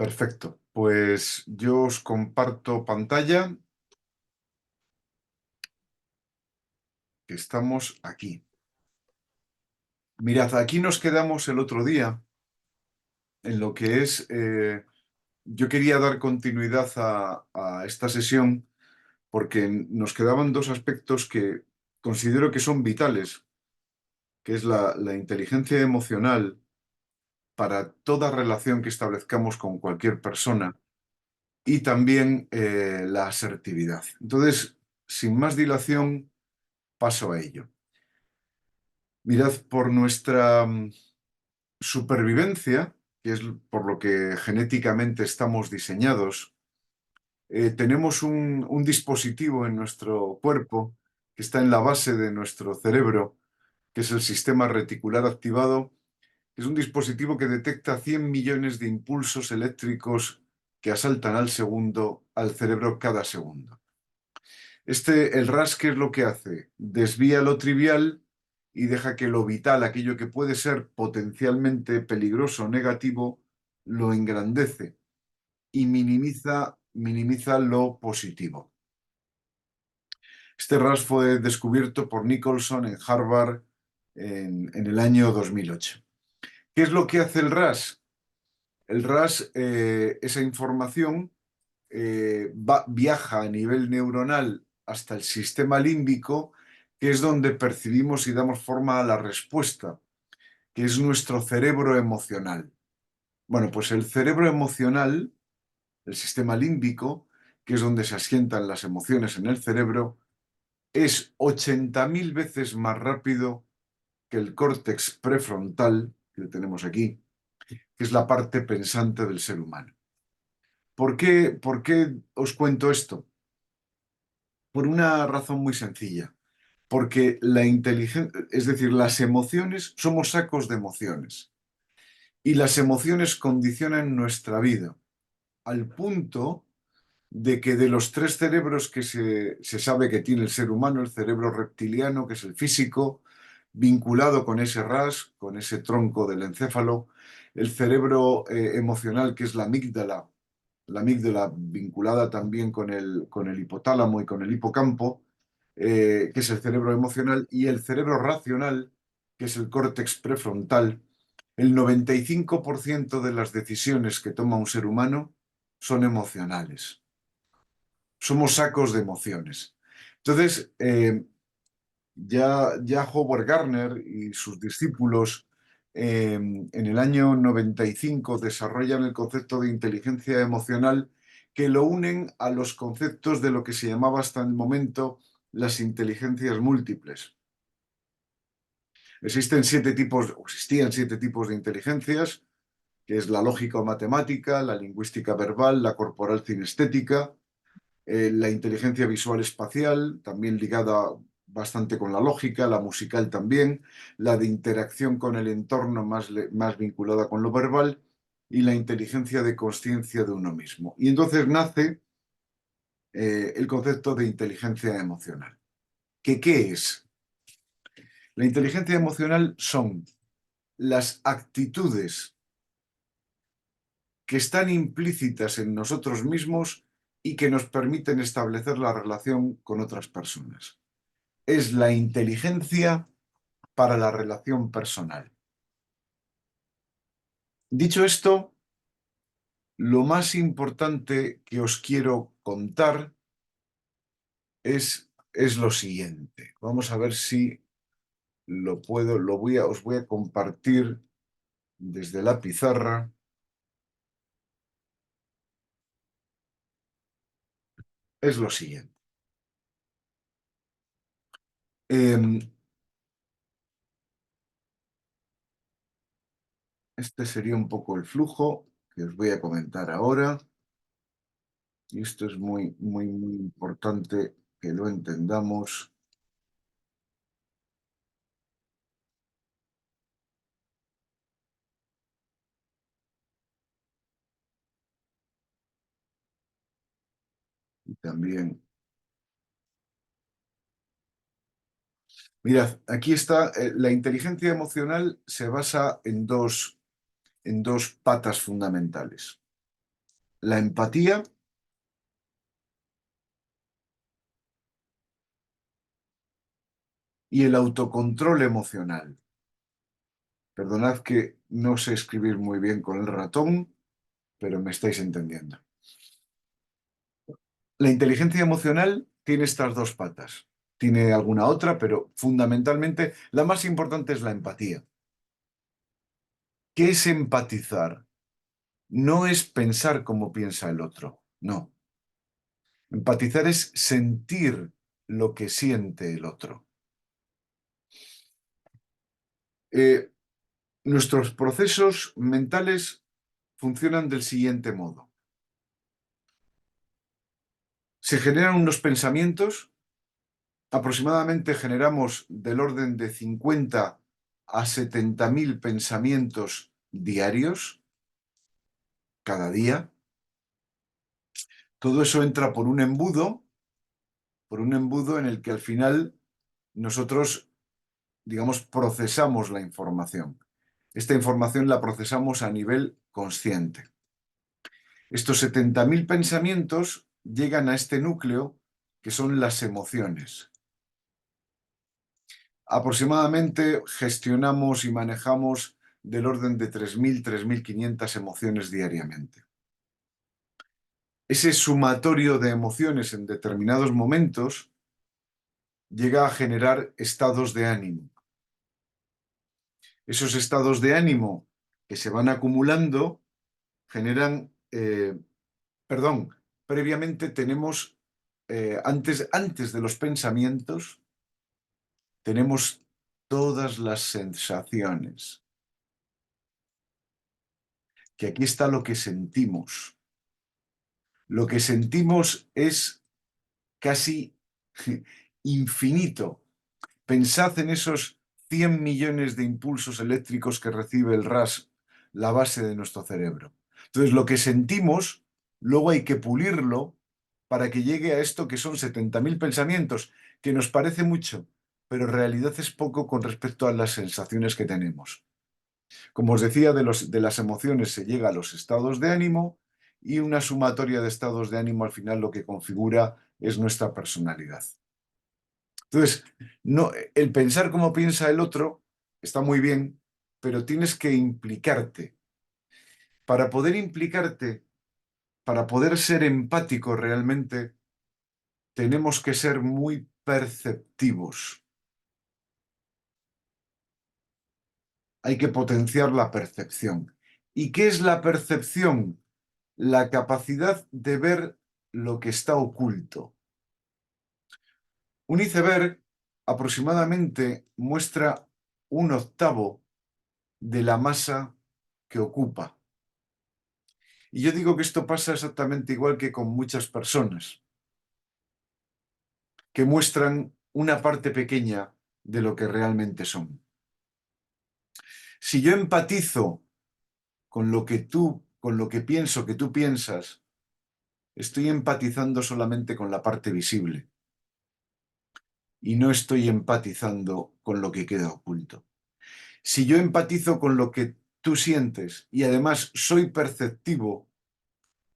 Perfecto. Pues yo os comparto pantalla, que estamos aquí. Mirad, aquí nos quedamos el otro día en lo que es... yo quería dar continuidad a esta sesión porque nos quedaban dos aspectos que considero que son vitales, que es la inteligencia emocional para toda relación que establezcamos con cualquier persona y también la asertividad. Entonces, sin más dilación, paso a ello. Mirad, por nuestra supervivencia, que es por lo que genéticamente estamos diseñados, tenemos un dispositivo en nuestro cuerpo que está en la base de nuestro cerebro, que es el sistema reticular activado, que es un dispositivo que detecta 100 millones de impulsos eléctricos que asaltan al segundo al cerebro cada segundo. El RAS, ¿qué es lo que hace? Desvía lo trivial y deja que lo vital, aquello que puede ser potencialmente peligroso o negativo, lo engrandece y minimiza lo positivo. Este RAS fue descubierto por Nicholson en Harvard en el año 2008. ¿Qué es lo que hace el RAS? El RAS, esa información viaja a nivel neuronal hasta el sistema límbico, que es donde percibimos y damos forma a la respuesta, que es nuestro cerebro emocional. Bueno, pues el cerebro emocional, el sistema límbico, que es donde se asientan las emociones en el cerebro, es 80.000 veces más rápido que el córtex prefrontal, que lo tenemos aquí, que es la parte pensante del ser humano. ¿Por qué os cuento esto? Por una razón muy sencilla. Porque la inteligencia, es decir, las emociones, somos sacos de emociones. Y las emociones condicionan nuestra vida, al punto de que de los tres cerebros que se sabe que tiene el ser humano, el cerebro reptiliano, que es el físico, vinculado con ese RAS, con ese tronco del encéfalo, el cerebro emocional, que es la amígdala vinculada también con el hipotálamo y con el hipocampo, que es el cerebro emocional, y el cerebro racional, que es el córtex prefrontal. El 95% de las decisiones que toma un ser humano son emocionales. Somos sacos de emociones. Entonces, ya Howard Gardner y sus discípulos en el año 95 desarrollan el concepto de inteligencia emocional, que lo unen a los conceptos de lo que se llamaba hasta el momento las inteligencias múltiples. Existían 7 tipos de inteligencias, que es la lógico-matemática, la lingüística verbal, la corporal cinestética, la inteligencia visual espacial, también ligada bastante con la lógica, la musical también, la de interacción con el entorno más vinculada con lo verbal, y la inteligencia de conciencia de uno mismo. Y entonces nace el concepto de inteligencia emocional. ¿Qué es? La inteligencia emocional son las actitudes que están implícitas en nosotros mismos y que nos permiten establecer la relación con otras personas. Es la inteligencia para la relación personal. Dicho esto, lo más importante que os quiero contar es lo siguiente. Vamos a ver si lo puedo, os voy a compartir desde la pizarra. Es lo siguiente. Este sería un poco el flujo que os voy a comentar ahora. Y esto es muy, muy, muy importante que lo entendamos. Y también, mirad, aquí está, la inteligencia emocional se basa en dos patas fundamentales. la empatía y el autocontrol emocional. Perdonad que no sé escribir muy bien con el ratón, pero me estáis entendiendo. La inteligencia emocional tiene estas dos patas. Tiene alguna otra, pero fundamentalmente la más importante es la empatía. ¿Qué es empatizar? No es pensar como piensa el otro, no. Empatizar es sentir lo que siente el otro. Eh, Nuestros procesos mentales funcionan del siguiente modo. Se generan unos pensamientos, aproximadamente generamos del orden de 50 a 70.000 pensamientos diarios, cada día. Todo eso entra por un embudo en el que al final nosotros, digamos, procesamos la información. Esta información la procesamos a nivel consciente. Estos 70.000 pensamientos llegan a este núcleo que son las emociones. Aproximadamente gestionamos y manejamos del orden de 3.000, 3.500 emociones diariamente. Ese sumatorio de emociones en determinados momentos llega a generar estados de ánimo. Esos estados de ánimo que se van acumulando generan, previamente tenemos, antes de los pensamientos, tenemos todas las sensaciones, que aquí está lo que sentimos. Lo que sentimos es casi infinito. Pensad en esos 100 millones de impulsos eléctricos que recibe el RAS, la base de nuestro cerebro. Entonces, lo que sentimos, luego hay que pulirlo para que llegue a esto que son 70.000 pensamientos, que nos parece mucho, pero en realidad es poco con respecto a las sensaciones que tenemos. Como os decía, de las emociones se llega a los estados de ánimo y una sumatoria de estados de ánimo al final lo que configura es nuestra personalidad. Entonces, no, el pensar como piensa el otro está muy bien, pero tienes que implicarte. Para poder implicarte, para poder ser empático realmente, tenemos que ser muy perceptivos. Hay que potenciar la percepción. ¿Y qué es la percepción? La capacidad de ver lo que está oculto. Un iceberg aproximadamente muestra un octavo de la masa que ocupa. Y yo digo que esto pasa exactamente igual que con muchas personas, que muestran una parte pequeña de lo que realmente son. Si yo empatizo con lo que pienso que tú piensas, estoy empatizando solamente con la parte visible y no estoy empatizando con lo que queda oculto. Si yo empatizo con lo que tú sientes y además soy perceptivo,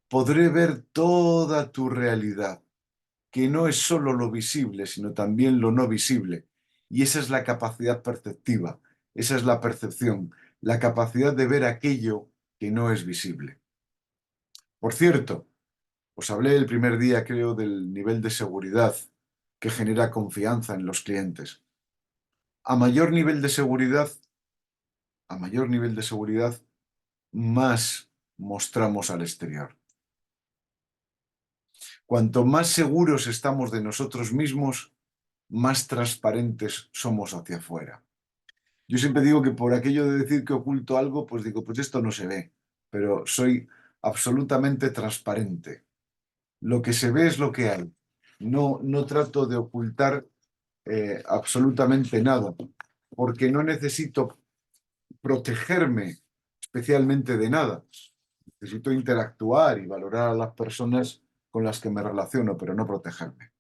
podré ver toda tu realidad, que no es solo lo visible, sino también lo no visible. Y esa es la capacidad perceptiva, esa es la percepción, la capacidad de ver aquello que no es visible. Por cierto, os hablé el primer día, creo, del nivel de seguridad que genera confianza en los clientes. A mayor nivel de seguridad, a mayor nivel de seguridad, más mostramos al exterior. Cuanto más seguros estamos de nosotros mismos, más transparentes somos hacia afuera. Yo siempre digo que por aquello de decir que oculto algo, pues digo, pues esto no se ve, pero soy absolutamente transparente. Lo que se ve es lo que hay. No, no trato de ocultar absolutamente nada, porque no necesito protegerme especialmente de nada. Necesito interactuar y valorar a las personas con las que me relaciono, pero no protegerme.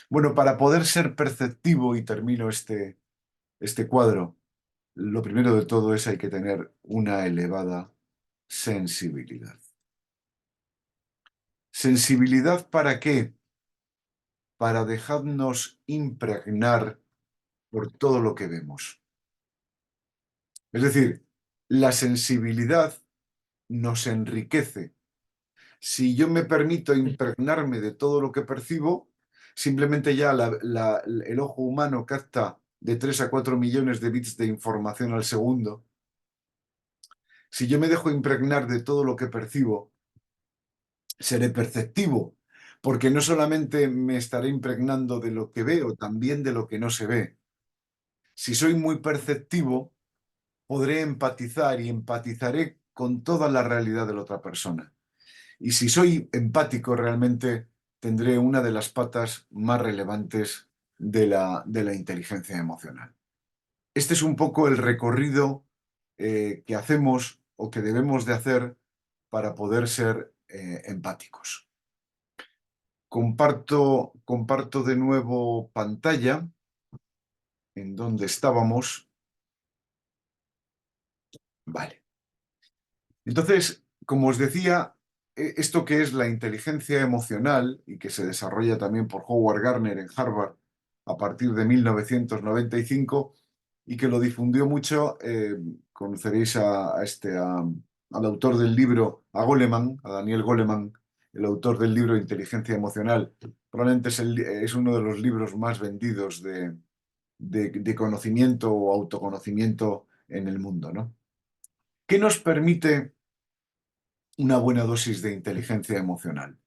Bueno, para poder ser perceptivo, y termino este cuadro, lo primero de todo es hay que tener una elevada sensibilidad. ¿Sensibilidad para qué? Para dejarnos impregnar por todo lo que vemos. Es decir, la sensibilidad nos enriquece. Si yo me permito impregnarme de todo lo que percibo, simplemente ya el ojo humano capta de 3 a 4 millones de bits de información al segundo. Si yo me dejo impregnar de todo lo que percibo, seré perceptivo, porque no solamente me estaré impregnando de lo que veo, también de lo que no se ve. Si soy muy perceptivo, podré empatizar y empatizaré con toda la realidad de la otra persona. Y si soy empático, realmente tendré una de las patas más relevantes de la inteligencia emocional. Este es un poco el recorrido que hacemos o que debemos de hacer para poder ser empáticos. Comparto de nuevo pantalla en donde estábamos. Vale. Entonces, como os decía, esto que es la inteligencia emocional y que se desarrolla también por Howard Gardner en Harvard a partir de 1995 y que lo difundió mucho, conoceréis al autor del libro, a Goleman, a Daniel Goleman, el autor del libro Inteligencia Emocional. Probablemente es uno de los libros más vendidos de conocimiento o autoconocimiento en el mundo, ¿no? ¿Qué nos permite una buena dosis de inteligencia emocional?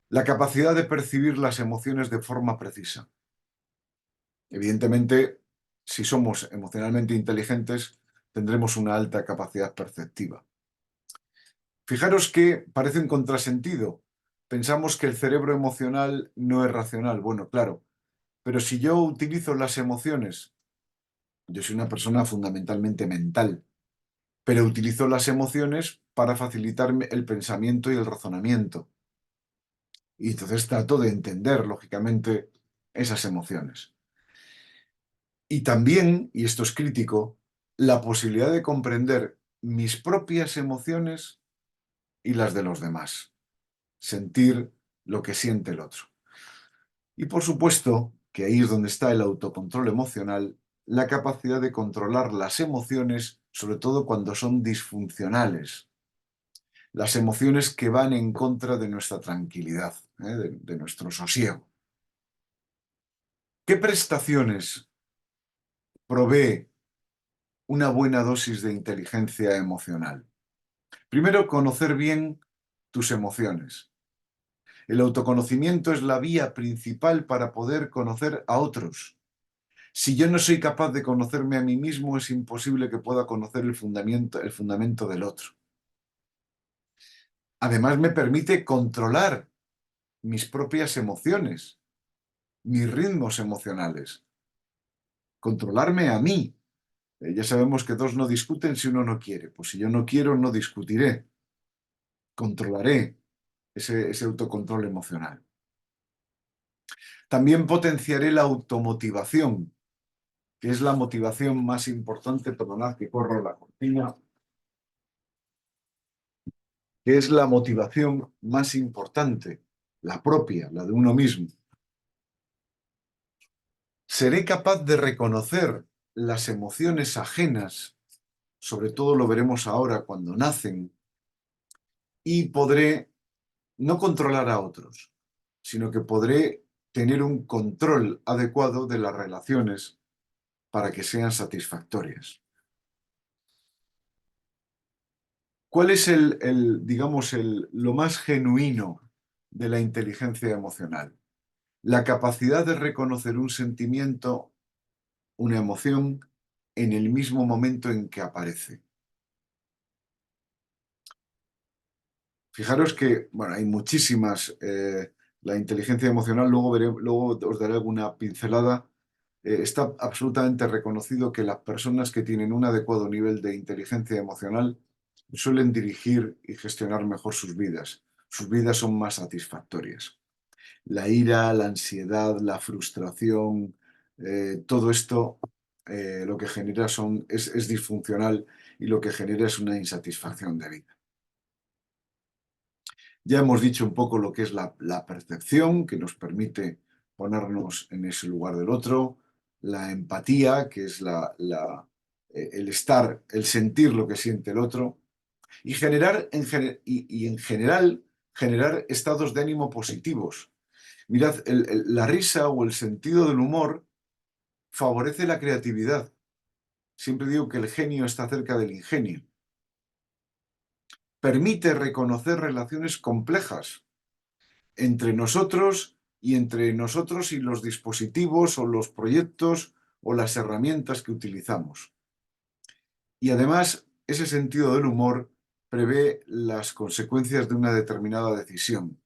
La capacidad de percibir las emociones de forma precisa. Evidentemente, si somos emocionalmente inteligentes, tendremos una alta capacidad perceptiva. Fijaros que parece un contrasentido. Pensamos que el cerebro emocional no es racional. Bueno, claro, pero si yo utilizo las emociones, yo soy una persona fundamentalmente mental, pero utilizo las emociones para facilitarme el pensamiento y el razonamiento. Y entonces trato de entender, lógicamente, esas emociones. Y también, y esto es crítico, la posibilidad de comprender mis propias emociones y las de los demás. Sentir lo que siente el otro. Y por supuesto, que ahí es donde está el autocontrol emocional, la capacidad de controlar las emociones, sobre todo cuando son disfuncionales. Las emociones que van en contra de nuestra tranquilidad, de nuestro sosiego. ¿Qué prestaciones provee una buena dosis de inteligencia emocional? Primero, conocer bien tus emociones. El autoconocimiento es la vía principal para poder conocer a otros. Si yo no soy capaz de conocerme a mí mismo, es imposible que pueda conocer el fundamento del otro. Además, me permite controlar mis propias emociones, mis ritmos emocionales, controlarme a mí. Ya sabemos que dos no discuten si uno no quiere. Pues si yo no quiero, no discutiré. Controlaré ese autocontrol emocional. También potenciaré la automotivación, que es la motivación más importante, perdonad que corro la cortina, que es la motivación más importante, la propia, la de uno mismo. Seré capaz de reconocer las emociones ajenas, sobre todo lo veremos ahora cuando nacen, y podré no controlar a otros, sino que podré tener un control adecuado de las relaciones para que sean satisfactorias. ¿Cuál es digamos, lo más genuino de la inteligencia emocional? La capacidad de reconocer un sentimiento, una emoción, en el mismo momento en que aparece. Fijaros que, bueno, hay muchísimas. La inteligencia emocional, luego os daré alguna pincelada. Está absolutamente reconocido que las personas que tienen un adecuado nivel de inteligencia emocional suelen dirigir y gestionar mejor sus vidas. Sus vidas son más satisfactorias. La ira, la ansiedad, la frustración, todo esto lo que genera es disfuncional y lo que genera es una insatisfacción de vida. Ya hemos dicho un poco lo que es la percepción, que nos permite ponernos en ese lugar del otro, la empatía, que es el estar, el sentir lo que siente el otro, y y en general generar estados de ánimo positivos. Mirad, la risa o el sentido del humor favorece la creatividad. Siempre digo que el genio está cerca del ingenio. Permite reconocer relaciones complejas entre nosotros y los dispositivos o los proyectos o las herramientas que utilizamos. Y además, ese sentido del humor prevé las consecuencias de una determinada decisión.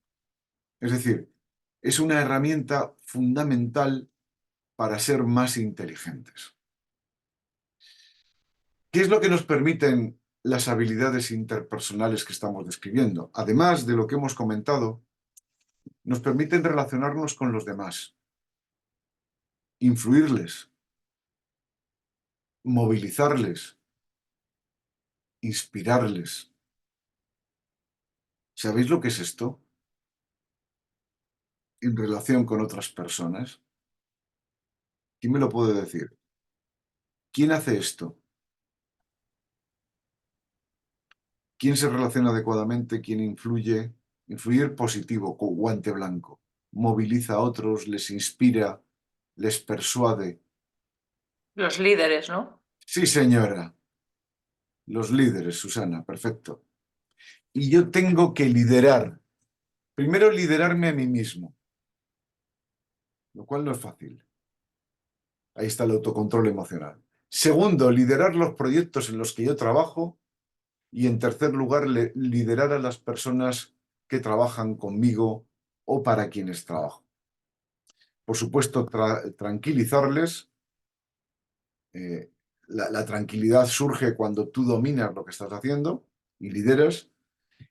Es decir, es una herramienta fundamental para ser más inteligentes. ¿Qué es lo que nos permiten las habilidades interpersonales que estamos describiendo? Además de lo que hemos comentado, nos permiten relacionarnos con los demás, influirles, movilizarles, inspirarles. ¿Sabéis lo que es esto en relación con otras personas? ¿Quién me lo puede decir? ¿Quién hace esto? ¿Quién se relaciona adecuadamente? ¿Quién influye? Influir positivo, con guante blanco. Moviliza a otros, les inspira, les persuade. Los líderes, ¿no? Sí, señora. Los líderes, Susana, perfecto. Y yo tengo que liderar. Primero, liderarme a mí mismo, lo cual no es fácil. Ahí está el autocontrol emocional. Segundo, liderar los proyectos en los que yo trabajo. Y en tercer lugar, liderar a las personas que trabajan conmigo o para quienes trabajo. Por supuesto, tranquilizarles. eh, la tranquilidad surge cuando tú dominas lo que estás haciendo y lideras,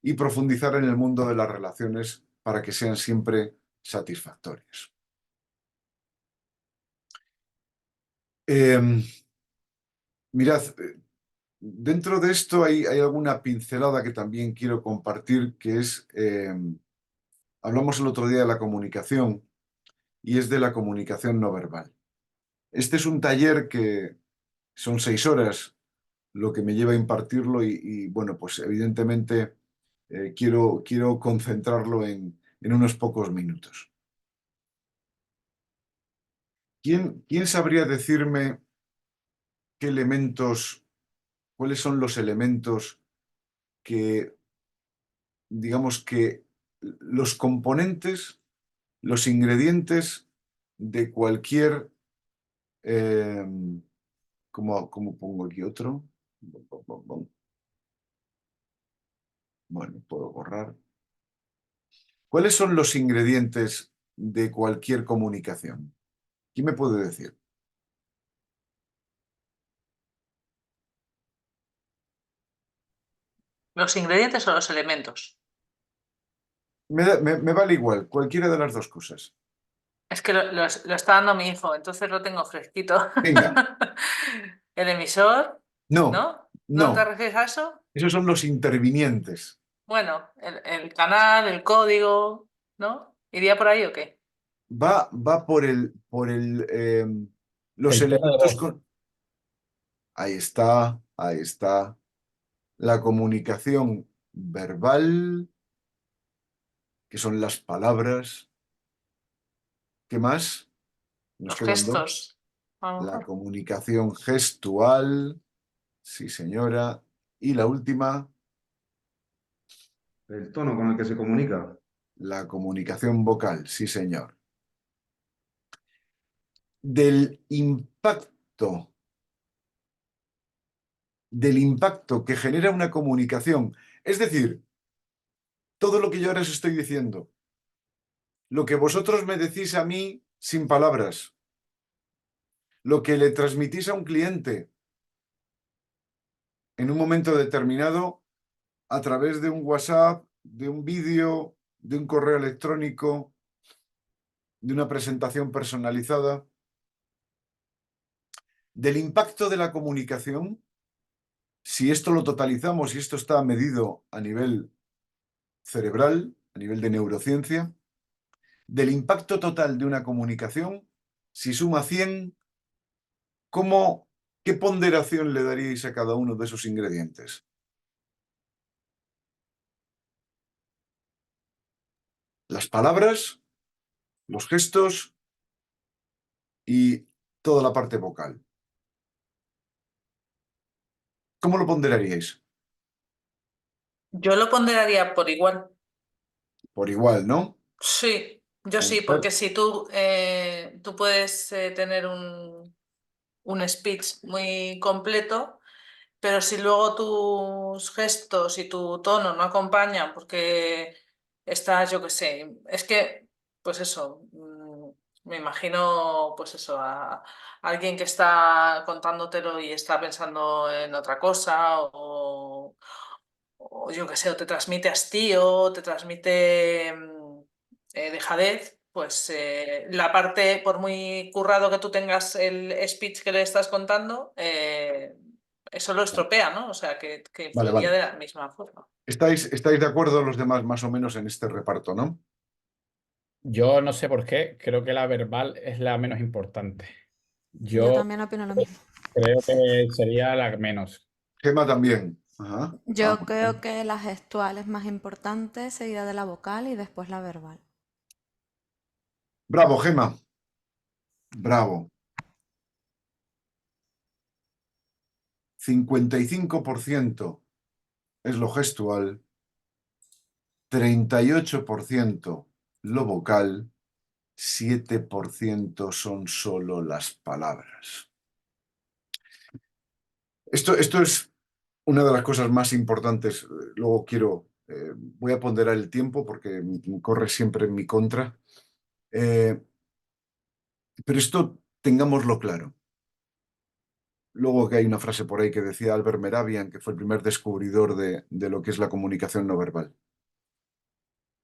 y profundizar en el mundo de las relaciones para que sean siempre satisfactorias. Eh, Mirad, dentro de esto hay alguna pincelada que también quiero compartir, que es, hablamos el otro día de la comunicación y es de la comunicación no verbal. Este es un taller que son 6 horas lo que me lleva a impartirlo bueno, pues evidentemente quiero concentrarlo en unos pocos minutos. ¿Quién sabría decirme qué elementos, cuáles son los elementos que, digamos que los componentes, los ingredientes de cualquier, eh, ¿cómo pongo aquí otro? Bueno, puedo borrar. ¿Cuáles son los ingredientes de cualquier comunicación? ¿Quién me puede decir? Los ingredientes o los elementos. Me vale igual, cualquiera de las dos cosas. Es que lo está dando mi hijo, entonces lo tengo fresquito. Venga, El emisor, no, ¿no? ¿No te no, refieres a eso? esos son los intervinientes. Bueno, el canal, el código, ¿no? ¿Iría por ahí o qué? Va los El tono de elementos voz. con... Ahí está, ahí está. La comunicación verbal, que son las palabras. ¿Qué más? Nos Los quedan dos. gestos, a lo La mejor. comunicación gestual, sí señora. Y la última, El tono con el que se comunica. la comunicación vocal, sí señor. Del impacto que genera una comunicación. Es decir, todo lo que yo ahora os estoy diciendo, lo que vosotros me decís a mí sin palabras, lo que le transmitís a un cliente en un momento determinado a través de un WhatsApp, de un vídeo, de un correo electrónico, de una presentación personalizada, del impacto de la comunicación, si esto lo totalizamos y esto está medido a nivel cerebral, a nivel de neurociencia, del impacto total de una comunicación, si suma 100, ¿qué ponderación le daríais a cada uno de esos ingredientes? Las palabras, los gestos y toda la parte vocal. ¿Cómo lo ponderaríais? Yo lo ponderaría por igual. Por igual, ¿no? Sí, yo sí, porque si tú puedes tener un speech muy completo, pero si luego tus gestos y tu tono no acompañan porque estás, yo qué sé, es que, pues eso, me imagino, pues eso, a alguien que está contándotelo y está pensando en otra cosa o yo qué sé, o te transmite hastío, te transmite dejadez, pues la parte, por muy currado que tú tengas el speech que le estás contando, eso lo estropea, ¿no? O sea, que Vale, influiría vale. de la misma forma. ¿Estáis de acuerdo los demás más o menos en este reparto, no? Yo no sé por qué, creo que la verbal es la menos importante. Yo Yo también opino lo mismo. creo que sería la menos. Gema también. Ajá. Ah, Yo creo que la gestual es más importante, seguida de la vocal y después la verbal. bravo, Gema. Bravo. 55% es lo gestual, 38% lo vocal, 7% son solo las palabras. Esto es una de las cosas más importantes. Luego voy a ponderar el tiempo porque corre siempre en mi contra. Pero esto tengámoslo claro. Luego que hay una frase por ahí que decía Albert Mehrabian, que fue el primer descubridor de lo que es la comunicación no verbal.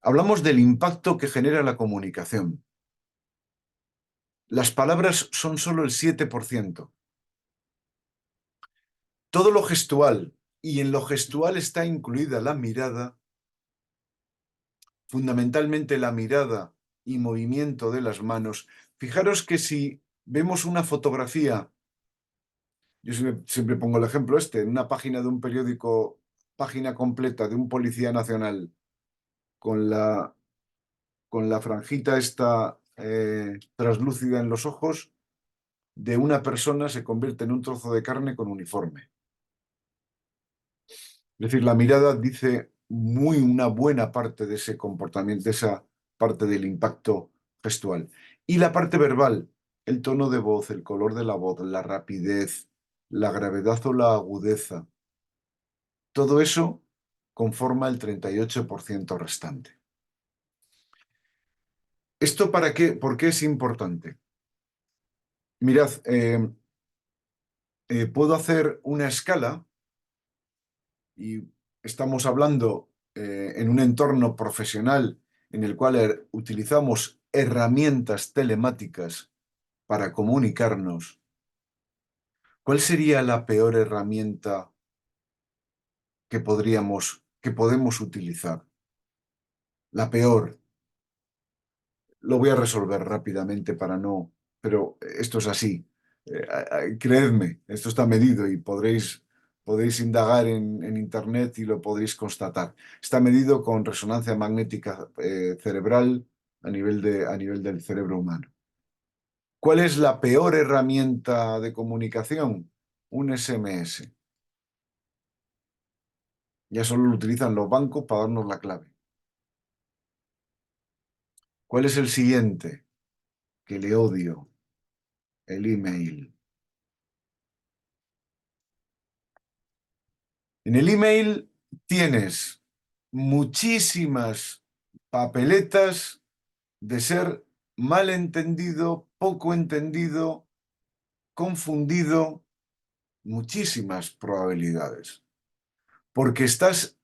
Hablamos del impacto que genera la comunicación. Las palabras son solo el 7%. Todo lo gestual, y en lo gestual está incluida la mirada, fundamentalmente la mirada y movimiento de las manos. Fijaros que si vemos una fotografía, yo siempre pongo el ejemplo en una página de un periódico, página completa de un policía nacional, con la franjita esta traslúcida en los ojos, de una persona se convierte en un trozo de carne con uniforme. Es decir, la mirada dice una buena parte de ese comportamiento, de esa parte del impacto gestual. Y la parte verbal, el tono de voz, el color de la voz, la rapidez, la gravedad o la agudeza, todo eso conforma el 38% restante. ¿Esto para qué? ¿Por qué es importante? Mirad, puedo hacer una escala y estamos hablando en un entorno profesional en el cual utilizamos herramientas telemáticas para comunicarnos. ¿Cuál sería la peor herramienta que podemos utilizar? La peor. Lo voy a resolver rápidamente pero esto es así. Creedme, esto está medido y podréis indagar en Internet y lo podréis constatar. Está medido con resonancia magnética cerebral a nivel del cerebro humano. ¿Cuál es la peor herramienta de comunicación? Un SMS. Ya solo lo utilizan los bancos para darnos la clave. ¿Cuál es el siguiente? Que le odio. El email. En el email tienes muchísimas papeletas de ser mal entendido, poco entendido, confundido, muchísimas probabilidades. Porque estás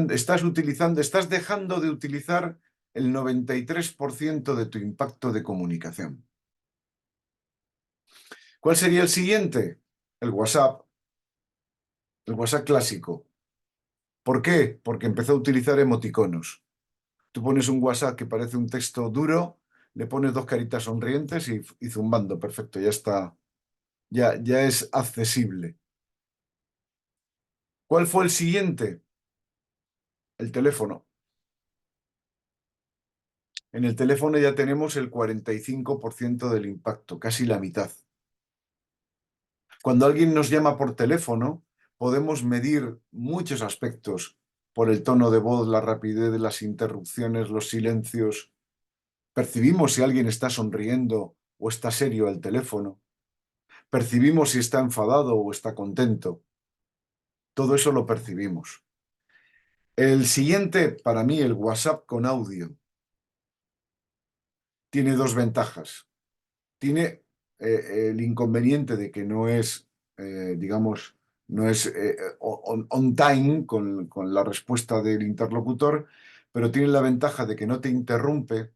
estás dejando de utilizar el 93% de tu impacto de comunicación. ¿Cuál sería el siguiente? El WhatsApp. El WhatsApp clásico. ¿Por qué? Porque empezó a utilizar emoticonos. Tú pones un WhatsApp que parece un texto duro, le pones dos caritas sonrientes y zumbando, perfecto, ya está, ya es accesible. ¿Cuál fue el siguiente? El teléfono. En el teléfono ya tenemos el 45% del impacto, casi la mitad. Cuando alguien nos llama por teléfono, podemos medir muchos aspectos por el tono de voz, la rapidez de las interrupciones, los silencios. Percibimos si alguien está sonriendo o está serio al teléfono. Percibimos si está enfadado o está contento. Todo eso lo percibimos. El siguiente, para mí, el WhatsApp con audio. Tiene dos ventajas. Tiene el inconveniente de que no es, digamos, no es on time con la respuesta del interlocutor, pero tiene la ventaja de que no te interrumpe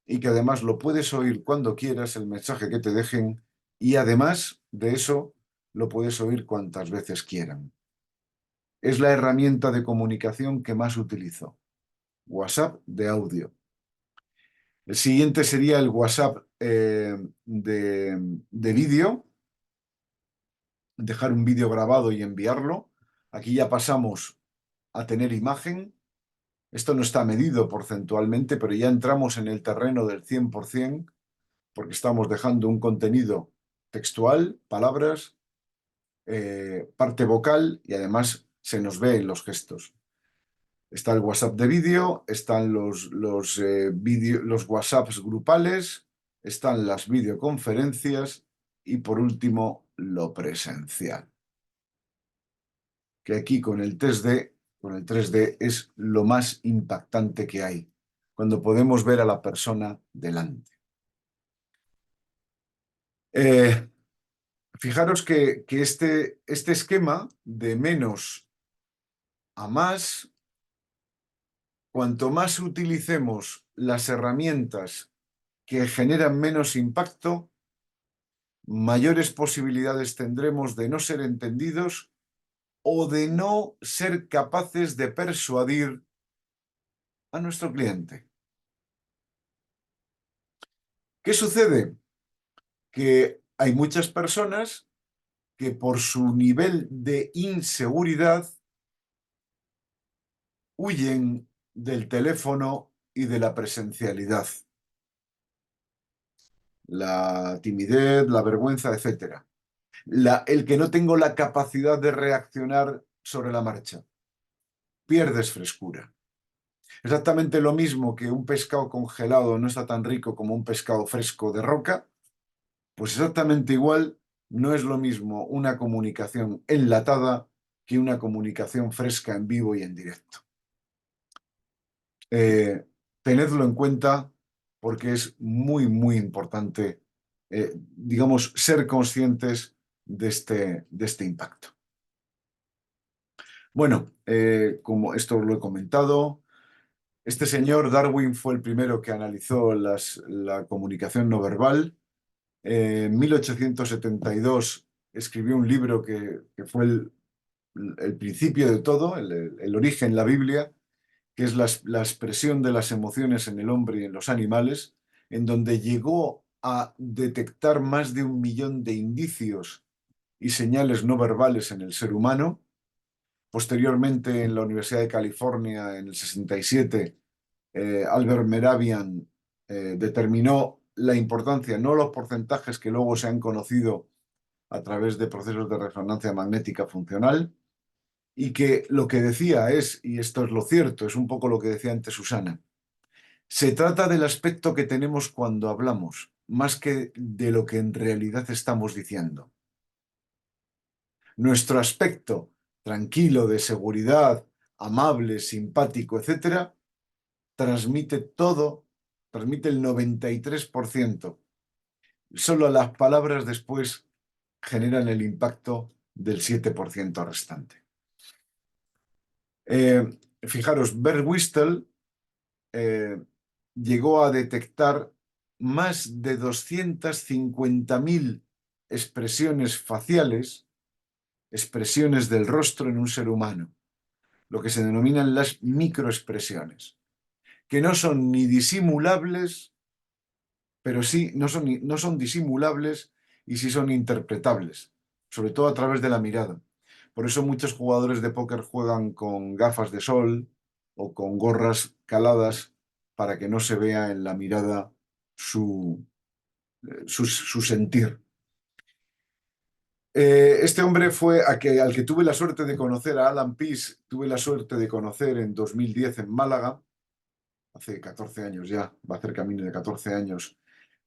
y que además lo puedes oír cuando quieras, el mensaje que te dejen, y además de eso lo puedes oír cuantas veces quieran. Es la herramienta de comunicación que más utilizo. WhatsApp de audio. El siguiente sería el WhatsApp de vídeo. Dejar un vídeo grabado y enviarlo. Aquí ya pasamos a tener imagen. Esto no está medido porcentualmente, pero ya entramos en el terreno del 100%, porque estamos dejando un contenido textual, palabras, parte vocal y además se nos ve en los gestos. Está el WhatsApp de vídeo, están los WhatsApps grupales, están las videoconferencias y por último lo presencial. Que aquí con el 3D es lo más impactante que hay, cuando podemos ver a la persona delante. Fijaros que este esquema de menos a más, cuanto más utilicemos las herramientas que generan menos impacto, mayores posibilidades tendremos de no ser entendidos o de no ser capaces de persuadir a nuestro cliente. ¿Qué sucede? Que hay muchas personas que por su nivel de inseguridad huyen del teléfono y de la presencialidad. La timidez, la vergüenza, etc. El que no tengo la capacidad de reaccionar sobre la marcha. Pierdes frescura. Exactamente lo mismo que un pescado congelado no está tan rico como un pescado fresco de roca, pues exactamente igual no es lo mismo una comunicación enlatada que una comunicación fresca en vivo y en directo. Tenedlo en cuenta porque es muy, muy importante, digamos, ser conscientes de este impacto. Bueno, como esto lo he comentado, este señor Darwin fue el primero que analizó la comunicación no verbal. En 1872 escribió un libro que fue el principio de todo, el origen, la Biblia, que es la expresión de las emociones en el hombre y en los animales, en donde llegó a detectar más de 1 millón de indicios y señales no verbales en el ser humano. Posteriormente, en la Universidad de California, en el 67, Albert Mehrabian determinó la importancia, no los porcentajes que luego se han conocido a través de procesos de resonancia magnética funcional, y que lo que decía es, y esto es lo cierto, es un poco lo que decía antes Susana, se trata del aspecto que tenemos cuando hablamos, más que de lo que en realidad estamos diciendo. Nuestro aspecto tranquilo, de seguridad, amable, simpático, etc., transmite todo, transmite el 93%. Solo las palabras después generan el impacto del 7% restante. Fijaros, Bert Wistel llegó a detectar más de 250.000 expresiones faciales, expresiones del rostro en un ser humano, lo que se denominan las microexpresiones. que no son ni disimulables, pero sí, no son disimulables y sí son interpretables, sobre todo a través de la mirada. Por eso muchos jugadores de póker juegan con gafas de sol o con gorras caladas para que no se vea en la mirada su sentir. Este hombre fue al que tuve la suerte de conocer, a Alan Pease, tuve la suerte de conocer en 2010 en Málaga, hace 14 años ya, va a hacer camino de 14 años.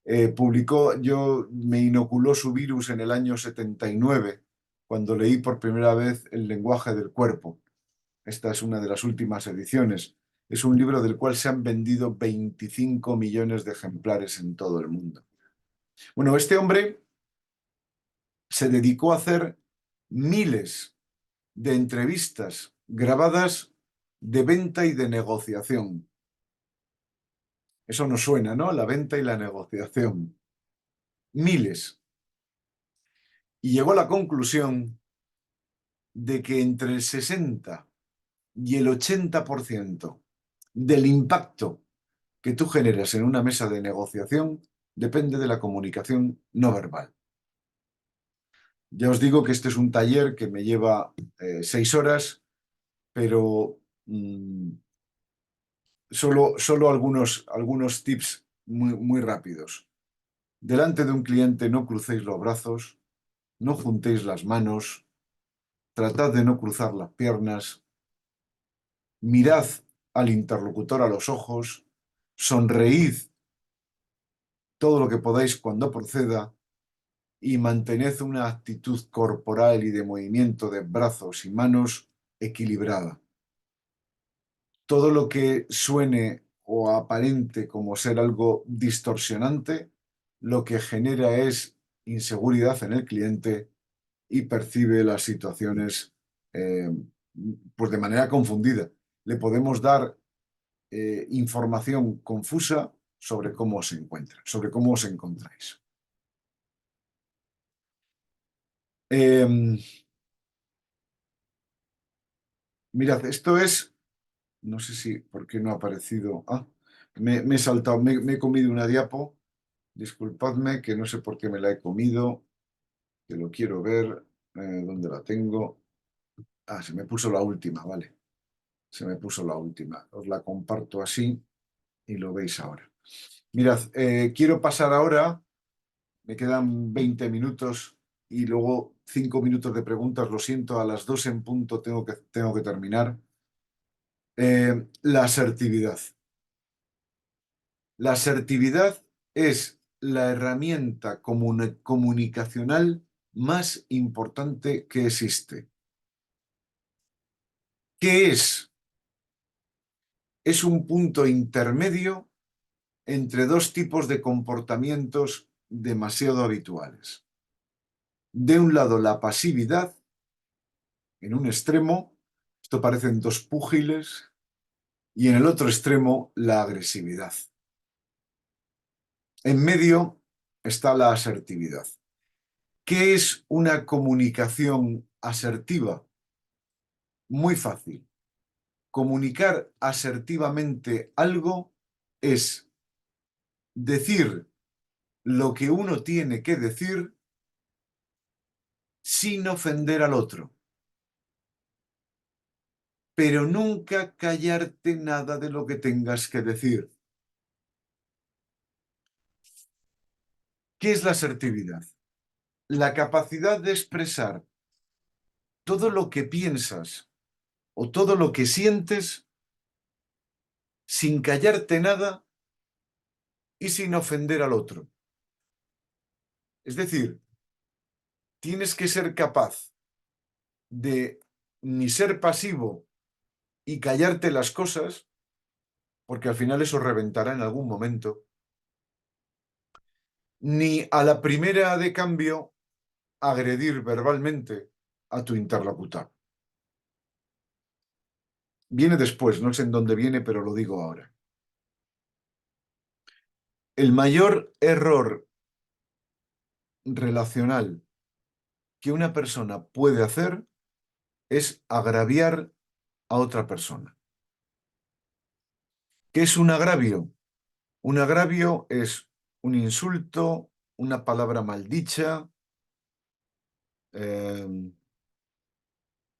Me inoculó su virus en el año 79, cuando leí por primera vez El lenguaje del cuerpo. Esta es una de las últimas ediciones. Es un libro del cual se han vendido 25 millones de ejemplares en todo el mundo. Bueno, este hombre se dedicó a hacer miles de entrevistas grabadas de venta y de negociación. Eso nos suena, ¿no? La venta y la negociación. Miles. Y llegó a la conclusión de que entre el 60 y el 80% del impacto que tú generas en una mesa de negociación depende de la comunicación no verbal. Ya os digo que este es un taller que me lleva 6 horas, pero solo algunos tips muy rápidos. Delante de un cliente no crucéis los brazos, no juntéis las manos, tratad de no cruzar las piernas, mirad al interlocutor a los ojos, sonreíd todo lo que podáis cuando proceda y mantened una actitud corporal y de movimiento de brazos y manos equilibrada. Todo lo que suene o aparente como ser algo distorsionante, lo que genera es inseguridad en el cliente y percibe las situaciones pues de manera confundida. Le podemos dar información confusa sobre cómo se encuentra, sobre cómo os encontráis. Mirad, esto es, no sé si, ¿por qué no ha aparecido? Me he saltado, me he comido una diapo, disculpadme que no sé por qué me la he comido, que lo quiero ver, ¿dónde la tengo? Se me puso la última, vale, se me puso la última, os la comparto así y lo veis ahora. Mirad, quiero pasar ahora, me quedan 20 minutos y luego 5 minutos de preguntas, lo siento, a las 2 en punto tengo que terminar. La asertividad. La asertividad es la herramienta comunicacional más importante que existe. ¿Qué es? Es un punto intermedio entre dos tipos de comportamientos demasiado habituales. De un lado, la pasividad, en un extremo, esto parecen dos púgiles, y en el otro extremo, la agresividad. En medio está la asertividad. ¿Qué es una comunicación asertiva? Muy fácil. Comunicar asertivamente algo es decir lo que uno tiene que decir sin ofender al otro, pero nunca callarte nada de lo que tengas que decir. ¿Qué es la asertividad? La capacidad de expresar todo lo que piensas o todo lo que sientes sin callarte nada y sin ofender al otro. Es decir, tienes que ser capaz de ni ser pasivo y callarte las cosas, porque al final eso reventará en algún momento, ni a la primera de cambio agredir verbalmente a tu interlocutor. Viene después, no sé en dónde viene, pero lo digo ahora. El mayor error relacional que una persona puede hacer es agraviar a otra persona. ¿Qué es un agravio? Un agravio es un insulto, una palabra maldicha,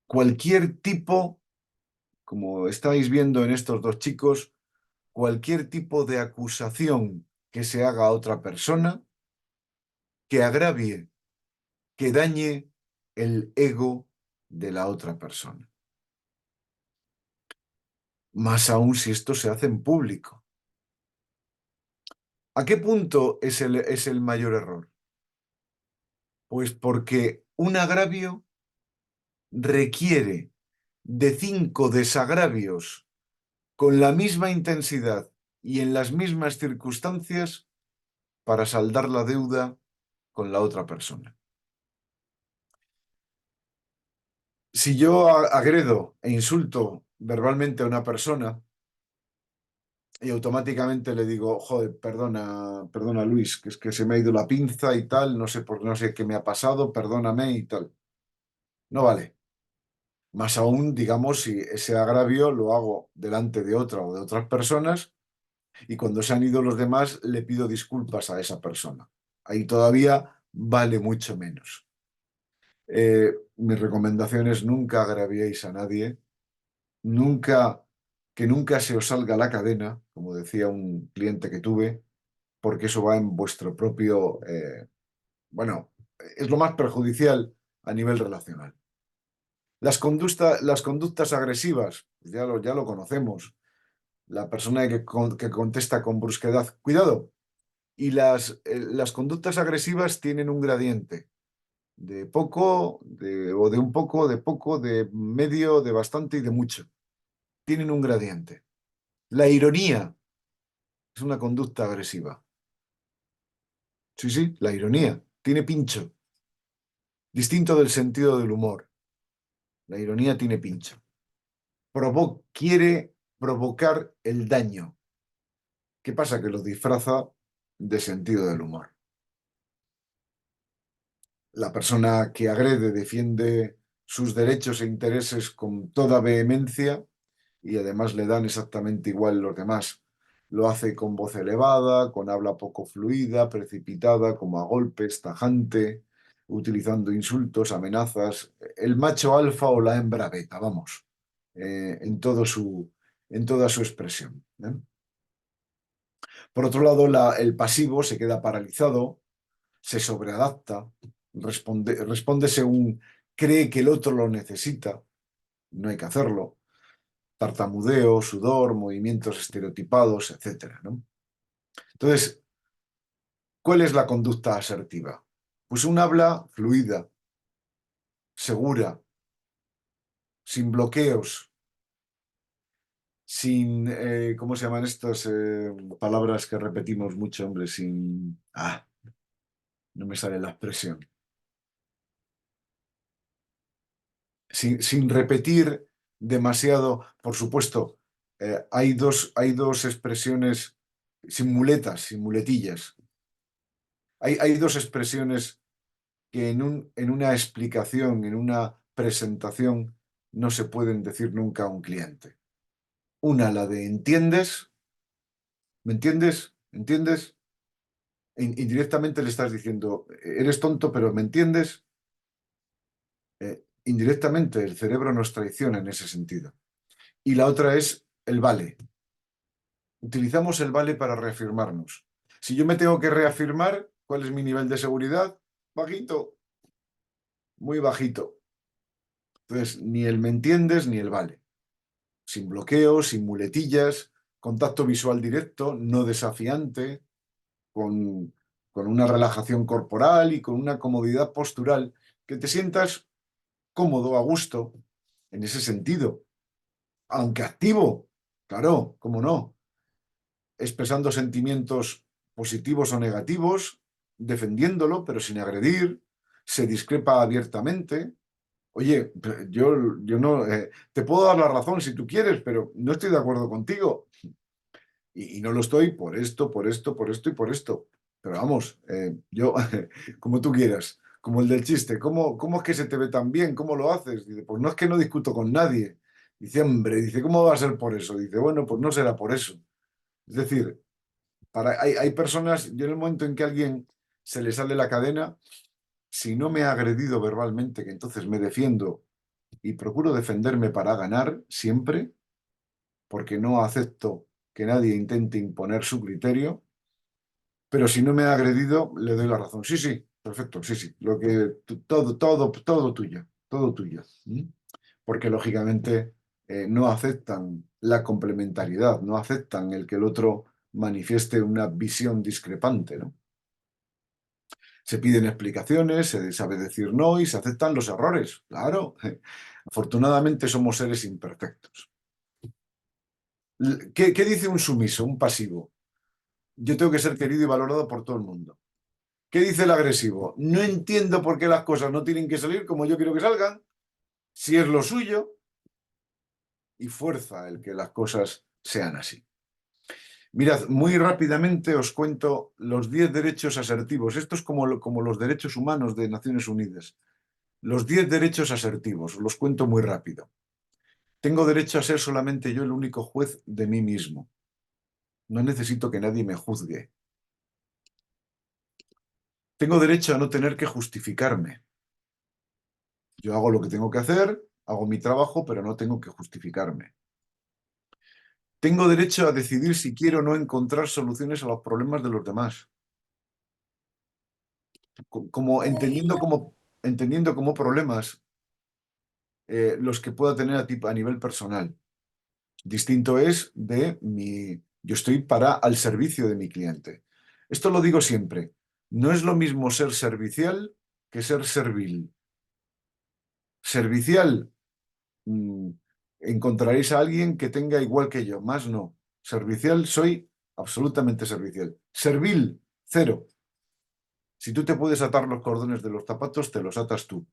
cualquier tipo, como estáis viendo en estos dos chicos, cualquier tipo de acusación que se haga a otra persona que agravie, que dañe el ego de la otra persona. Más aún si esto se hace en público. ¿A qué punto es el mayor error? Pues porque un agravio requiere de 5 desagravios con la misma intensidad y en las mismas circunstancias para saldar la deuda con la otra persona. Si yo agredo e insulto verbalmente a una persona y automáticamente le digo, joder, perdona Luis, que es que se me ha ido la pinza y tal, no sé qué me ha pasado, perdóname y tal. No vale. Más aún, digamos, si ese agravio lo hago delante de otra o de otras personas y cuando se han ido los demás le pido disculpas a esa persona. Ahí todavía vale mucho menos. Mi recomendación es nunca agraviéis a nadie, que nunca se os salga la cadena, como decía un cliente que tuve, porque eso va en vuestro propio, bueno, es lo más perjudicial a nivel relacional. Las conductas agresivas, pues ya lo conocemos. La persona que contesta con brusquedad, cuidado. Y las conductas agresivas tienen un gradiente de poco, o de un poco, de poco, de medio, de bastante y de mucho. Tienen un gradiente. La ironía es una conducta agresiva. Sí, la ironía tiene pincho. Distinto del sentido del humor. La ironía tiene pincho. Quiere provocar el daño. ¿Qué pasa? Que lo disfraza de sentido del humor. La persona que agrede defiende sus derechos e intereses con toda vehemencia y además le dan exactamente igual los demás. Lo hace con voz elevada, con habla poco fluida, precipitada, como a golpes, tajante, utilizando insultos, amenazas. El macho alfa o la hembra beta, vamos, en toda su expresión. Por otro lado, el pasivo se queda paralizado, se sobreadapta, responde según cree que el otro lo necesita, no hay que hacerlo, tartamudeo, sudor, movimientos estereotipados, etc., ¿no? Entonces, ¿cuál es la conducta asertiva? Pues un habla fluida, segura, sin bloqueos, sin, ¿cómo se llaman estas palabras que repetimos mucho, hombre? Sin... no me sale la expresión. Sin repetir demasiado, por supuesto, hay dos expresiones sin muletas, sin muletillas. Hay dos expresiones que en una explicación, en una presentación, no se pueden decir nunca a un cliente. Una, la de ¿entiendes? ¿Me entiendes? ¿Entiendes? Indirectamente le estás diciendo, eres tonto, pero ¿me entiendes? Indirectamente el cerebro nos traiciona en ese sentido. Y la otra es el vale. Utilizamos el vale para reafirmarnos. Si yo me tengo que reafirmar, ¿cuál es mi nivel de seguridad? Bajito, muy bajito. Entonces, ni el me entiendes ni el vale. Sin bloqueos, sin muletillas, contacto visual directo, no desafiante, con una relajación corporal y con una comodidad postural, que te sientas cómodo, a gusto, en ese sentido. Aunque activo, claro, cómo no, expresando sentimientos positivos o negativos, defendiéndolo, pero sin agredir, se discrepa abiertamente. Oye, yo no, te puedo dar la razón si tú quieres, pero no estoy de acuerdo contigo. Y no lo estoy por esto, por esto, por esto y por esto. Pero vamos, yo, como tú quieras, como el del chiste, ¿cómo es que se te ve tan bien? ¿Cómo lo haces? Dice, pues no es que no discuto con nadie. Dice, hombre, dice, ¿cómo va a ser por eso? Dice, bueno, pues no será por eso. Es decir, hay personas, yo en el momento en que a alguien se le sale la cadena, si no me ha agredido verbalmente, que entonces me defiendo y procuro defenderme para ganar siempre, porque no acepto que nadie intente imponer su criterio, pero si no me ha agredido, le doy la razón. Sí, sí, perfecto, sí, sí, todo tuyo, todo tuyo. ¿Mm? Porque lógicamente no aceptan la complementariedad, no aceptan el que el otro manifieste una visión discrepante, ¿no? Se piden explicaciones, se sabe decir no y se aceptan los errores, claro. Afortunadamente somos seres imperfectos. ¿Qué dice un sumiso, un pasivo? Yo tengo que ser querido y valorado por todo el mundo. ¿Qué dice el agresivo? No entiendo por qué las cosas no tienen que salir como yo quiero que salgan, si es lo suyo, y fuerza el que las cosas sean así. Mirad, muy rápidamente os cuento los 10 derechos asertivos. Esto es como los derechos humanos de Naciones Unidas. Los 10 derechos asertivos, los cuento muy rápido. Tengo derecho a ser solamente yo el único juez de mí mismo. No necesito que nadie me juzgue. Tengo derecho a no tener que justificarme. Yo hago lo que tengo que hacer, hago mi trabajo, pero no tengo que justificarme. Tengo derecho a decidir si quiero o no encontrar soluciones a los problemas de los demás. Entendiendo como problemas los que pueda tener a nivel personal. Distinto es yo estoy al servicio de mi cliente. Esto lo digo siempre. No es lo mismo ser servicial que ser servil. Servicial, encontraréis a alguien que tenga igual que yo, más no. Servicial, soy absolutamente servicial. Servil, cero. Si tú te puedes atar los cordones de los zapatos, te los atas tú.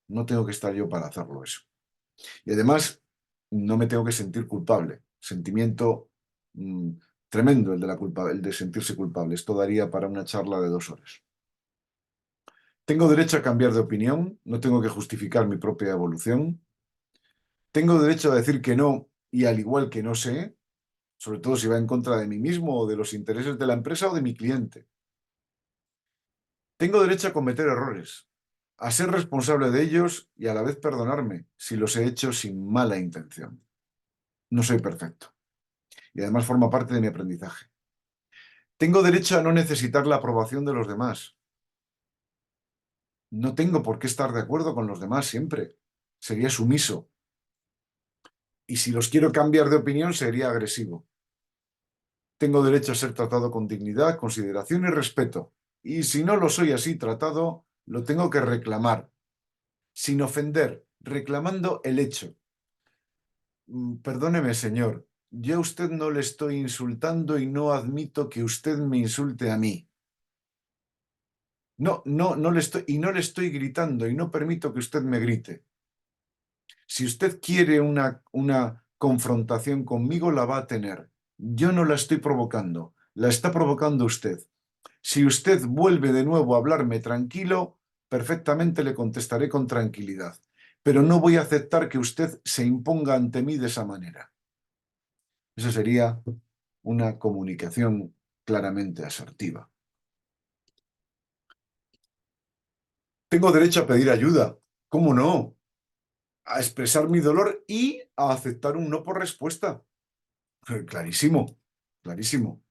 No tengo que estar yo para hacerlo eso. Y además, no me tengo que sentir culpable. Sentimiento tremendo el de la culpa, el de sentirse culpable. Esto daría para una charla de 2 horas. Tengo derecho a cambiar de opinión, no tengo que justificar mi propia evolución. Tengo derecho a decir que no y al igual que no sé, sobre todo si va en contra de mí mismo o de los intereses de la empresa o de mi cliente. Tengo derecho a cometer errores, a ser responsable de ellos y a la vez perdonarme si los he hecho sin mala intención. No soy perfecto y además forma parte de mi aprendizaje. Tengo derecho a no necesitar la aprobación de los demás. No tengo por qué estar de acuerdo con los demás siempre. Sería sumiso. Y si los quiero cambiar de opinión, sería agresivo. Tengo derecho a ser tratado con dignidad, consideración y respeto. Y si no lo soy así tratado, lo tengo que reclamar, sin ofender, reclamando el hecho. Perdóneme, señor, yo a usted no le estoy insultando y no admito que usted me insulte a mí. No le estoy gritando y no permito que usted me grite. Si usted quiere una confrontación conmigo, la va a tener. Yo no la estoy provocando, la está provocando usted. Si usted vuelve de nuevo a hablarme tranquilo, perfectamente le contestaré con tranquilidad. Pero no voy a aceptar que usted se imponga ante mí de esa manera. Esa sería una comunicación claramente asertiva. Tengo derecho a pedir ayuda. ¿Cómo no? A expresar mi dolor y a aceptar un no por respuesta. Clarísimo, clarísimo.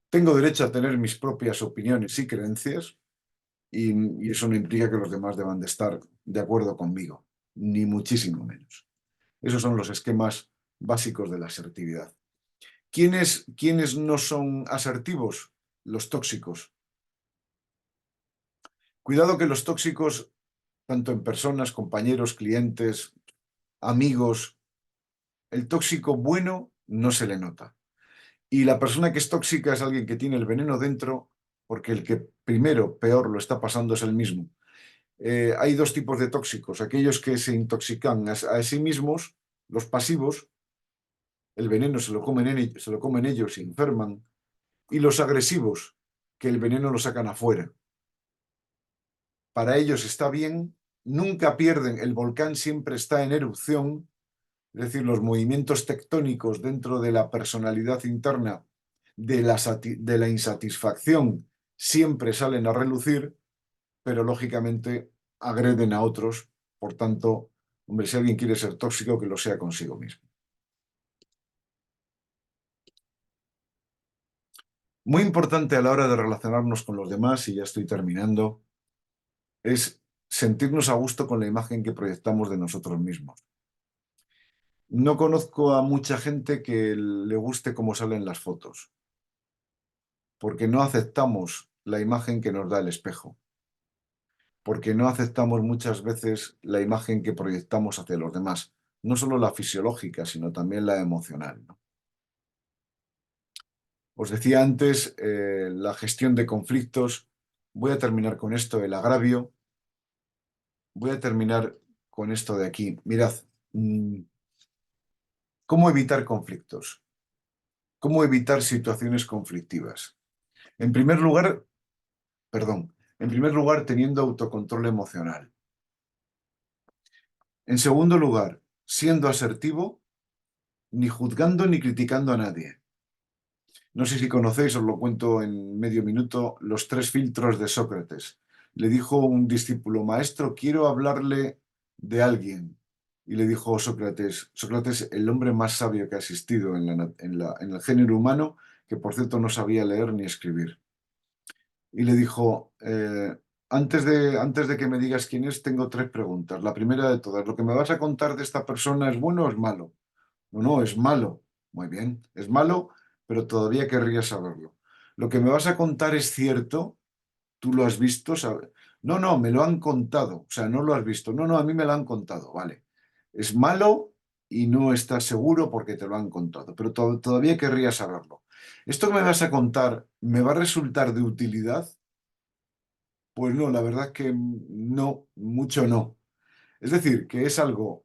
Tengo derecho a tener mis propias opiniones y creencias y eso no implica que los demás deban de estar de acuerdo conmigo, ni muchísimo menos. Esos son los esquemas básicos de la asertividad. ¿Quiénes no son asertivos? Los tóxicos. Cuidado que los tóxicos, tanto en personas, compañeros, clientes, amigos, el tóxico bueno no se le nota. Y la persona que es tóxica es alguien que tiene el veneno dentro, porque el que primero, peor lo está pasando es el mismo. Hay 2 tipos de tóxicos, aquellos que se intoxican a sí mismos, los pasivos, el veneno se lo comen ellos y enferman, y los agresivos, que el veneno lo sacan afuera. Para ellos está bien, nunca pierden, el volcán siempre está en erupción, es decir, los movimientos tectónicos dentro de la personalidad interna de la insatisfacción siempre salen a relucir, pero lógicamente agreden a otros. Por tanto, hombre, si alguien quiere ser tóxico, que lo sea consigo mismo. Muy importante a la hora de relacionarnos con los demás, y ya estoy terminando, es sentirnos a gusto con la imagen que proyectamos de nosotros mismos. No conozco a mucha gente que le guste cómo salen las fotos, porque no aceptamos la imagen que nos da el espejo, porque no aceptamos muchas veces la imagen que proyectamos hacia los demás, no solo la fisiológica, sino también la emocional, ¿no? Os decía antes, la gestión de conflictos. Voy a terminar con esto, el agravio. Voy a terminar con esto de aquí. Mirad, ¿cómo evitar conflictos? ¿Cómo evitar situaciones conflictivas? En primer lugar, teniendo autocontrol emocional. En segundo lugar, siendo asertivo, ni juzgando ni criticando a nadie. No sé si conocéis, os lo cuento en medio minuto, los 3 filtros de Sócrates. Le dijo un discípulo: maestro, quiero hablarle de alguien. Y le dijo Sócrates, el hombre más sabio que ha existido en el género humano, que por cierto no sabía leer ni escribir. Y le dijo, antes de que me digas quién es, tengo 3 preguntas. La primera de todas, ¿lo que me vas a contar de esta persona es bueno o es malo? No, es malo. Muy bien, es malo, pero todavía querría saberlo. ¿Lo que me vas a contar es cierto? ¿Tú lo has visto? No, me lo han contado. O sea, no lo has visto. No, a mí me lo han contado. Vale. Es malo y no estás seguro porque te lo han contado, pero todavía querría saberlo. ¿Esto que me vas a contar me va a resultar de utilidad? Pues no, la verdad es que no, mucho no. Es decir, que es algo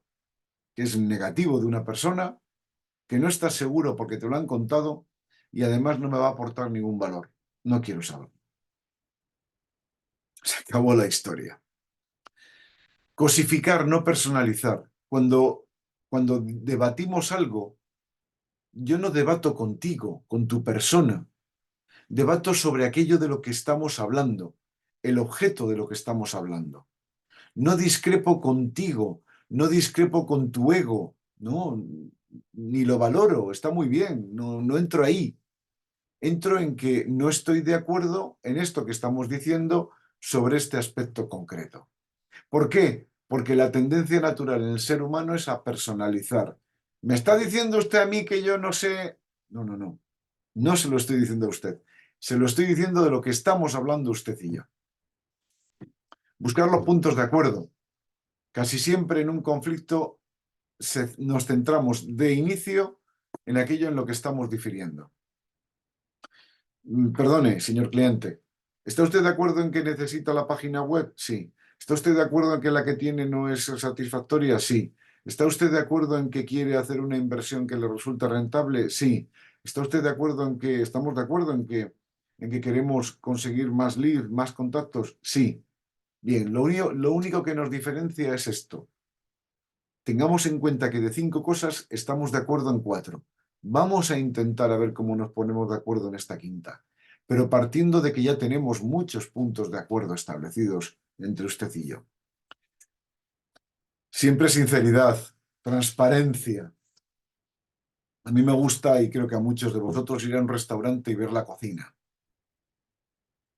que es negativo de una persona, que no estás seguro porque te lo han contado y además no me va a aportar ningún valor. No quiero saberlo. Se acabó la historia. Cosificar, no personalizar. Cuando debatimos algo, yo no debato contigo, con tu persona. Debato sobre aquello de lo que estamos hablando, el objeto de lo que estamos hablando. No discrepo contigo, no discrepo con tu ego, no, ni lo valoro, está muy bien, no entro ahí. Entro en que no estoy de acuerdo en esto que estamos diciendo sobre este aspecto concreto. ¿Por qué? Porque la tendencia natural en el ser humano es a personalizar. ¿Me está diciendo usted a mí que yo no sé? No. No se lo estoy diciendo a usted. Se lo estoy diciendo de lo que estamos hablando usted y yo. Buscar los puntos de acuerdo. Casi siempre en un conflicto nos centramos de inicio en aquello en lo que estamos difiriendo. Perdone, señor cliente, ¿está usted de acuerdo en que necesita la página web? Sí. ¿Está usted de acuerdo en que la que tiene no es satisfactoria? Sí. ¿Está usted de acuerdo en que quiere hacer una inversión que le resulta rentable? Sí. ¿Está usted de acuerdo en que estamos de acuerdo en que queremos conseguir más leads, más contactos? Sí. Bien, lo único que nos diferencia es esto. Tengamos en cuenta que de 5 cosas estamos de acuerdo en 4. Vamos a intentar a ver cómo nos ponemos de acuerdo en esta quinta, pero partiendo de que ya tenemos muchos puntos de acuerdo establecidos entre usted y yo. Siempre sinceridad, transparencia. A mí me gusta, y creo que a muchos de vosotros, ir a un restaurante y ver la cocina.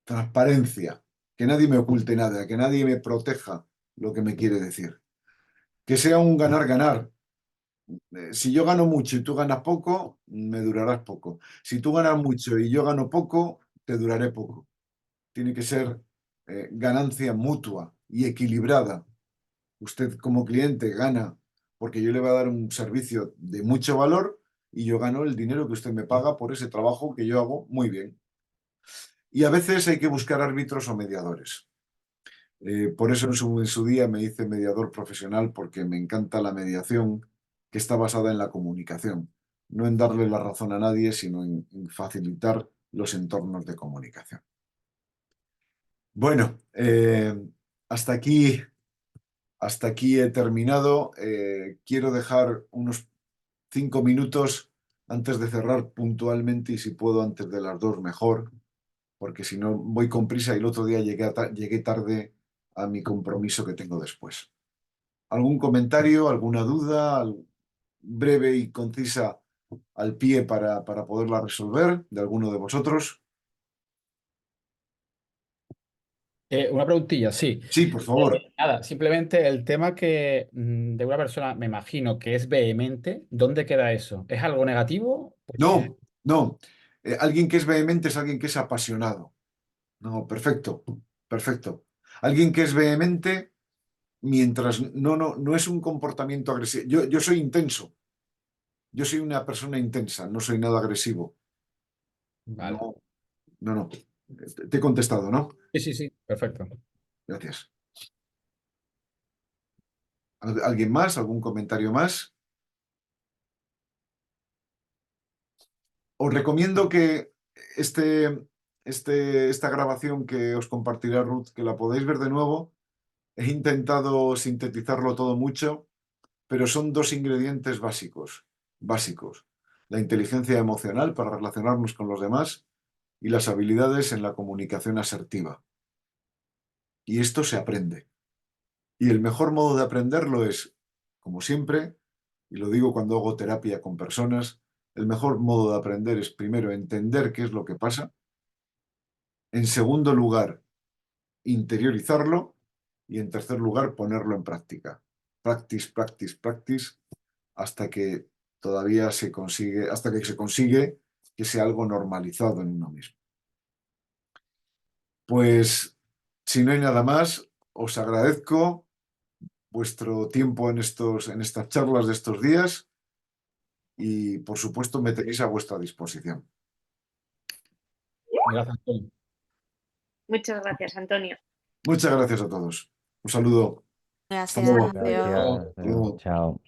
Transparencia, que nadie me oculte nada, que nadie me proteja lo que me quiere decir. Que sea un ganar-ganar. Si yo gano mucho y tú ganas poco, me durarás poco. Si tú ganas mucho y yo gano poco, te duraré poco. Tiene que ser ganancia mutua y equilibrada. Usted como cliente gana porque yo le voy a dar un servicio de mucho valor y yo gano el dinero que usted me paga por ese trabajo que yo hago muy bien. Y a veces hay que buscar árbitros o mediadores. Por eso en su día me hice mediador profesional, porque me encanta la mediación que está basada en la comunicación, no en darle la razón a nadie, sino en facilitar los entornos de comunicación. Bueno, hasta aquí he terminado. Quiero dejar unos 5 minutos antes de cerrar puntualmente y si puedo antes de las 2 mejor, porque si no voy con prisa y el otro día llegué tarde a mi compromiso que tengo después. ¿Algún comentario, alguna duda breve y concisa al pie para poderla resolver de alguno de vosotros? Una preguntilla, sí. Sí, por favor. Nada, simplemente el tema que de una persona, me imagino que es vehemente, ¿dónde queda eso? ¿Es algo negativo? Porque- No, no. Alguien que es vehemente es alguien que es apasionado. No, perfecto, perfecto. Alguien que es vehemente mientras no es un comportamiento agresivo. Yo soy intenso. Yo soy una persona intensa, no soy nada agresivo. Vale. No, no. Te he contestado, ¿no? Sí, sí, sí, perfecto. Gracias. ¿Alguien más? ¿Algún comentario más? Os recomiendo que esta grabación que os compartirá Ruth, que la podéis ver de nuevo. He intentado sintetizarlo todo mucho, pero son 2 ingredientes básicos. La inteligencia emocional para relacionarnos con los demás y las habilidades en la comunicación asertiva. Y esto se aprende. Y el mejor modo de aprenderlo es, como siempre, y lo digo cuando hago terapia con personas, el mejor modo de aprender es primero entender qué es lo que pasa, en segundo lugar, interiorizarlo y en tercer lugar, ponerlo en práctica. Practice, practice, practice, hasta que todavía se consigue, hasta que se consigue que sea algo normalizado en uno mismo. Pues, si no hay nada más, os agradezco vuestro tiempo en estas charlas de estos días y, por supuesto, me tenéis a vuestra disposición. Gracias, Antonio. Muchas gracias, Antonio. Muchas gracias a todos. Un saludo. Hasta Gracias, luego. adiós. Gracias. Hasta luego. Chao.